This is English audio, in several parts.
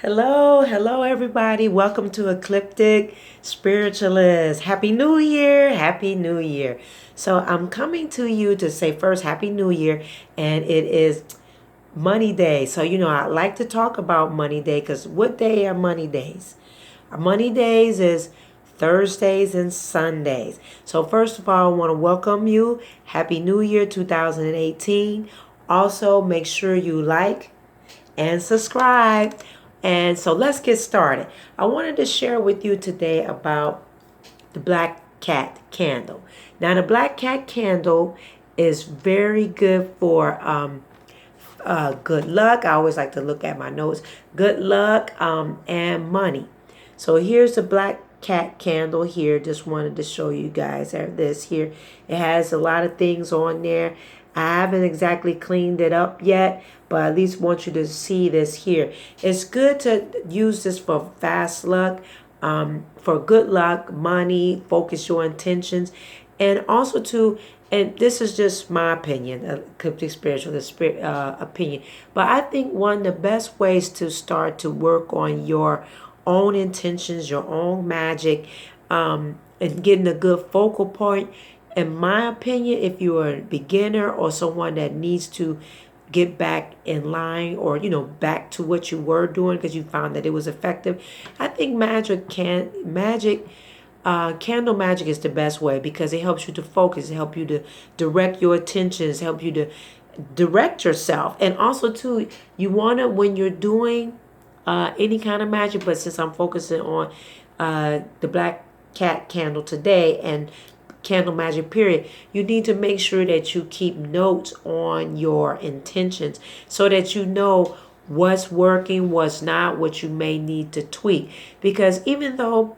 Hello, everybody. Welcome to Ecliptic Spiritualist. Happy New Year! Happy New Year! So, I'm coming to you to say first, Happy New Year, and it is Money Day. So, I like to talk about Money Day because what day are Money Days? Money Days is Thursdays and Sundays. So, first of all, I want to welcome you. Happy New Year 2018. Also, make sure you like and subscribe. And so let's get started. I wanted to share with you today about the black cat candle. Now, the black cat candle is very good for good luck. I always like to look at my notes. Good luck and money. So here's the black cat candle here. Just wanted to show you guys this here. It has a lot of things on there. I haven't exactly cleaned it up yet, but at least want you to see this here. It's good to use this for fast luck, for good luck, money, focus your intentions, and also to, and this is just my opinion, ecliptic spiritualist opinion, but I think one of the best ways to start to work on your own intentions, your own magic, and getting a good focal point, in my opinion, if you're a beginner or someone that needs to get back in line, or back to what you were doing because you found that it was effective, I think candle magic is the best way because it helps you to focus, it helps you to direct your attentions, help you to direct yourself. And also too, you want to, when you're doing any kind of magic, but since I'm focusing on the black cat candle today and candle magic period, you need to make sure that you keep notes on your intentions so that you know what's working, what's not, what you may need to tweak. Because even though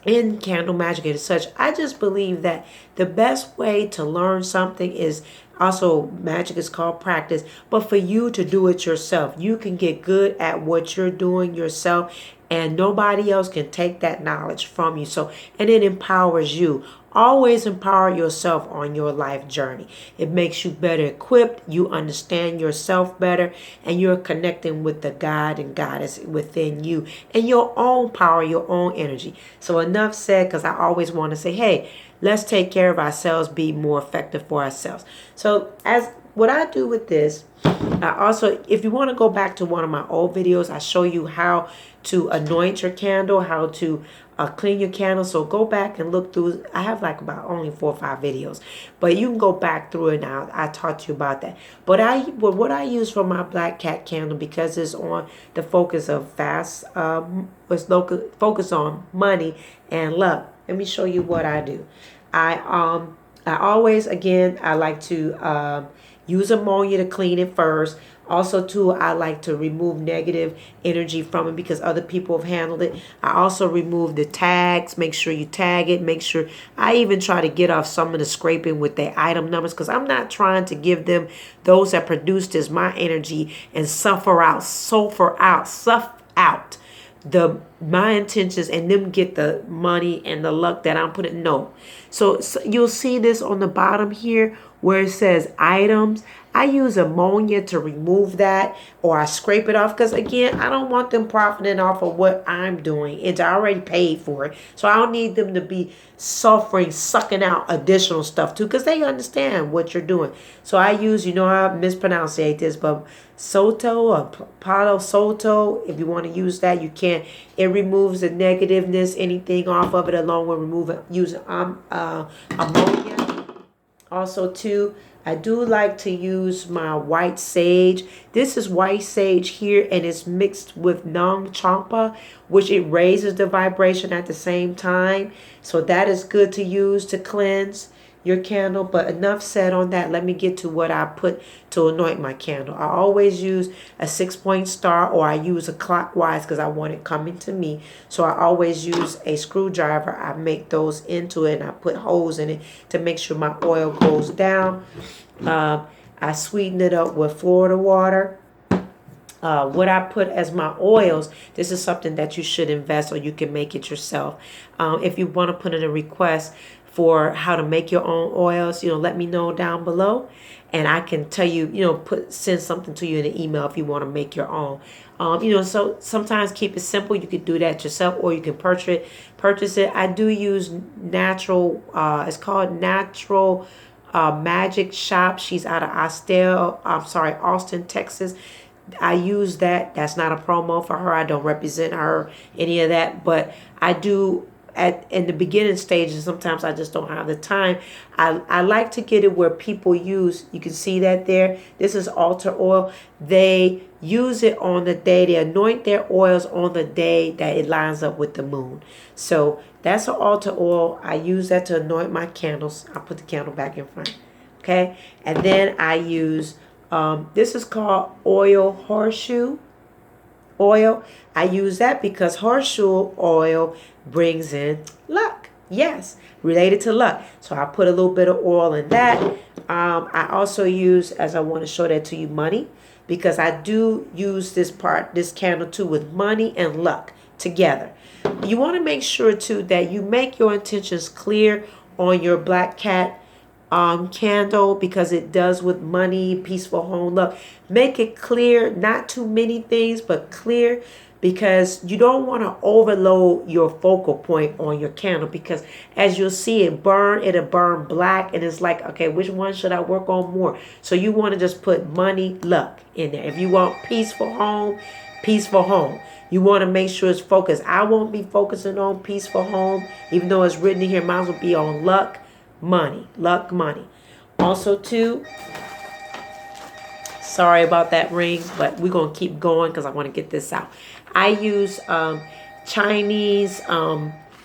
in candle magic and such, I just believe that the best way to learn something is, also magic is called practice, but for you to do it yourself. You can get good at what you're doing yourself, and nobody else can take that knowledge from you. So, and it empowers you. Always empower yourself on your life journey. It makes you better equipped. You understand yourself better, and you're connecting with the God and Goddess within you and your own power, your own energy. So enough said, because I always want to say, hey, let's take care of ourselves, be more effective for ourselves. So as what I do with this, I also, if you want to go back to one of my old videos, I show you how to anoint your candle, how to clean your candle. So go back and look through. I have like about only 4 or 5 videos, but you can go back through it now. I taught you about that. But what I use for my black cat candle, because it's on the focus of fast, focus on money and luck. Let me show you what I do. I always, again, I like to use ammonia to clean it first. Also, too, I like to remove negative energy from it because other people have handled it. I also remove the tags. Make sure you tag it. Make sure, I even try to get off some of the scraping with their item numbers, because I'm not trying to give them, those that produced this, my energy and suffer out my intentions and them get the money and the luck that I'm putting. No. So you'll see this on the bottom here where it says items. I use ammonia to remove that, or I scrape it off, because again, I don't want them profiting off of what I'm doing. It's already paid for it. So I don't need them to be suffering, sucking out additional stuff too, because they understand what you're doing. So I use, I mispronunciate this, but Soto or Palo Soto, if you want to use that, you can. It removes the negativeness, anything off of it, along with using ammonia. Also, too, I do like to use my white sage. This is white sage here, and it's mixed with Nong Champa, which it raises the vibration at the same time. So that is good to use to cleanse your candle. But enough said on that. Let me get to what I put to anoint my candle. I always use a 6-point star, or I use a clockwise because I want it coming to me. So I always use a screwdriver. I make those into it, and I put holes in it to make sure my oil goes down. I sweeten it up with Florida water. What I put as my oils, this is something that you should invest, or you can make it yourself. If you want to put in a request for how to make your own oils, let me know down below, and I can tell you, send something to you in an email if you want to make your own. So sometimes keep it simple. You could do that yourself, or you can purchase it. I do use natural. It's called Natural Magic Shop. She's out of Austin, Texas. I use that. That's not a promo for her. I don't represent her, any of that. But I do in the beginning stages. Sometimes I just don't have the time. I like to get it where people use. You can see that there. This is altar oil. They use it on the day. They anoint their oils on the day that it lines up with the moon. So that's an altar oil. I use that to anoint my candles. I put the candle back in front. Okay. And then I use, this is called horseshoe oil. I use that because horseshoe oil brings in luck. Yes, related to luck. So I put a little bit of oil in that. I also use, as I want to show that to you, money, because I do use this candle too, with money and luck together. You want to make sure too that you make your intentions clear on your black cat candle, because it does with money, peaceful home, luck. Make it clear, not too many things, but clear, because you don't want to overload your focal point on your candle, because as you'll see it'll burn black, and it's like, okay, which one should I work on more? So you want to just put money, luck in there. If you want peaceful home, you want to make sure it's focused. I won't be focusing on peaceful home, even though it's written in here. Might as well be on luck, money. Also too, sorry about that ring, but we're gonna keep going because I want to get this out. I use Chinese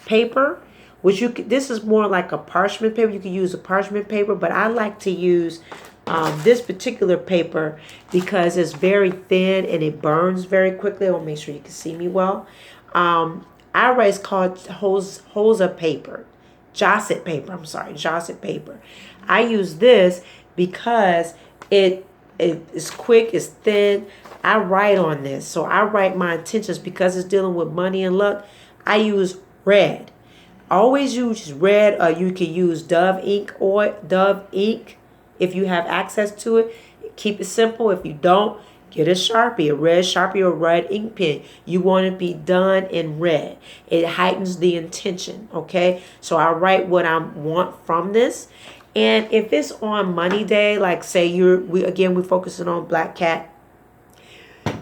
paper, which this is more like a parchment paper. You can use a parchment paper, but I like to use this particular paper because it's very thin and it burns very quickly. I'll make sure you can see me well. It's called Hosa paper. Josset paper. I use this because it is quick, it's thin. I write on this. So I write my intentions because it's dealing with money and luck. I use red. Always use red, or you can use Dove ink if you have access to it. Keep it simple. If you don't, get a Sharpie, a red Sharpie or red ink pen. You want to be done in red. It heightens the intention, okay? So I write what I want from this. And if it's on money day, like say we're focusing on black cat,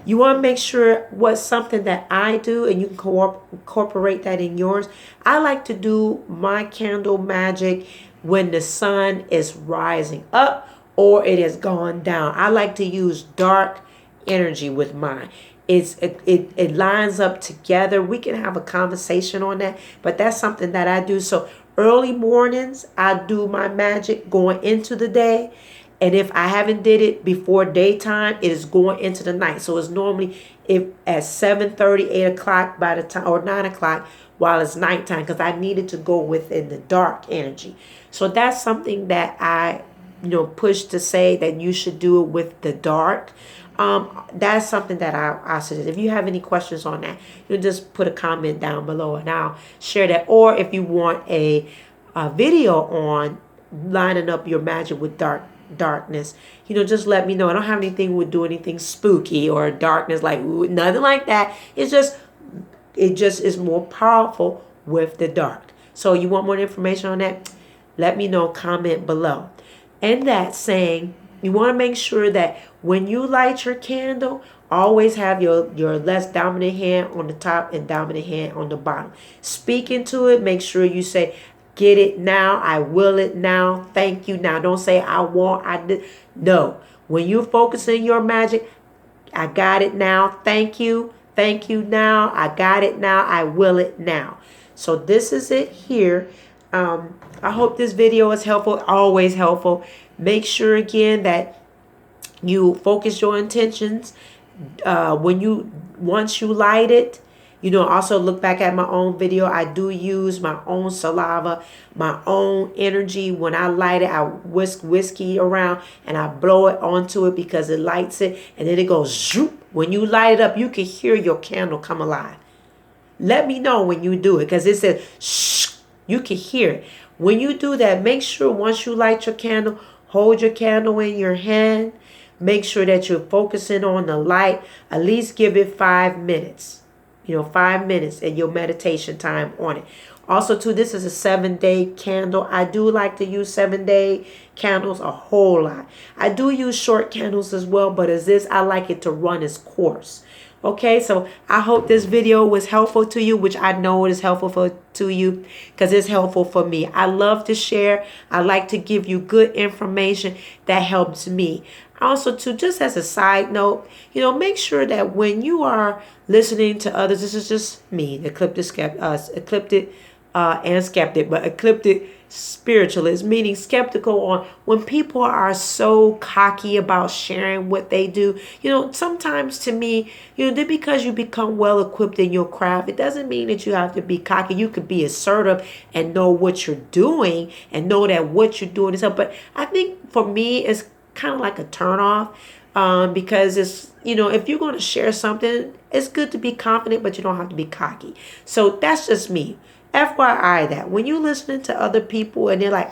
you want to make sure what's something that I do, and you can incorporate that in yours. I like to do my candle magic when the sun is rising up or it has gone down. I like to use dark energy with mine. It lines up together. We can have a conversation on that, but that's something that I do. So early mornings, I do my magic going into the day. And if I haven't did it before daytime, it is going into the night. So it's normally at 7:30, 8 o'clock by the time, or 9 o'clock while it's nighttime, because I needed to go within the dark energy. So that's something that I push to say that you should do it with the dark. That's something that I suggest. If you have any questions on that, you just put a comment down below and I'll share that. Or if you want a video on lining up your magic with darkness, just let me know. I don't have anything with do anything spooky or darkness, like nothing like that. It just is more powerful with the dark. So you want more information on that? Let me know, comment below. And that saying, you want to make sure that when you light your candle, always have your less dominant hand on the top and dominant hand on the bottom. Speak into it. Make sure you say, get it now. I will it now. Thank you now. Don't say I want, I did. No. When you focus in your magic, I got it now. Thank you. Thank you now. I got it now. I will it now. So this is it here. I hope this video is helpful. Always helpful. Make sure again that you focus your intentions. Once you light it, also look back at my own video. I do use my own saliva, my own energy. When I light it, I whisk whiskey around and I blow it onto it because it lights it, and then it goes zoop. When you light it up, you can hear your candle come alive. Let me know when you do it, because it says shh. You can hear it. When you do that, make sure once you light your candle, hold your candle in your hand. Make sure that you're focusing on the light. At least give it 5 minutes. 5 minutes in your meditation time on it. Also, too, this is a 7-day candle. I do like to use 7-day candles a whole lot. I do use short candles as well, but as this, I like it to run its course. Okay, so I hope this video was helpful to you, which I know it is helpful to you because it's helpful for me. I love to share. I like to give you good information that helps me. Also, too, just as a side note, make sure that when you are listening to others, this is just me, and skeptic, but ecliptic spiritualist, meaning skeptical on when people are so cocky about sharing what they do. Sometimes to me, that because you become well equipped in your craft, it doesn't mean that you have to be cocky. You could be assertive and know what you're doing and know that what you're doing is up. But I think for me, it's kind of like a turnoff. Because it's, if you're going to share something, it's good to be confident, but you don't have to be cocky. So that's just me. FYI, that when you're listening to other people and they're like,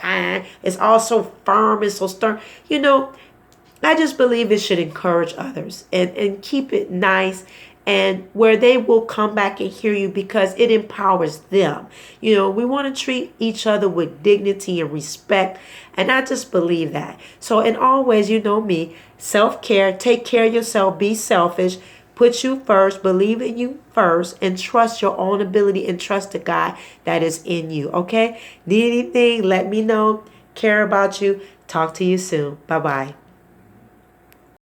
it's all so firm and so stern, I just believe it should encourage others and keep it nice, and where they will come back and hear you because it empowers them. We want to treat each other with dignity and respect, and I just believe that. So, and always, me, self-care, take care of yourself, be selfish, put you first, believe in you first, and trust your own ability and trust the God that is in you. Okay? Need anything? Let me know. Care about you. Talk to you soon. Bye-bye.